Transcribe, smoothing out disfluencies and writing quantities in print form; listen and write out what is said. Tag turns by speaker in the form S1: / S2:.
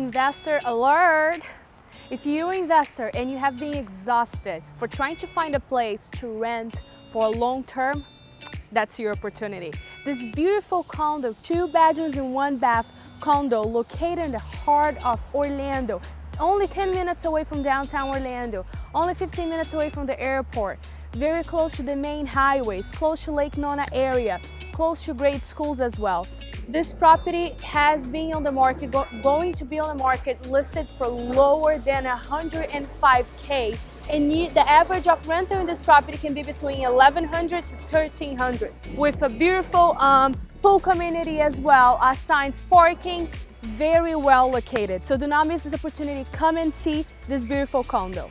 S1: Investor alert! If you're an investor and you have been exhausted for trying to find a place to rent for a long term, that's your opportunity. This beautiful condo, 2 bedrooms and 1 bath condo located in the heart of Orlando, only 10 minutes away from downtown Orlando, only 15 minutes away from the airport, very close to the main highways, close to Lake Nona area, close to great schools as well. This property has been on the market, going to be on the market, listed for lower than 105K. And the average of rental in this property can be between 1,100 to 1,300, with a beautiful pool community as well, assigned parkings, very well located. So do not miss this opportunity. Come and see this beautiful condo.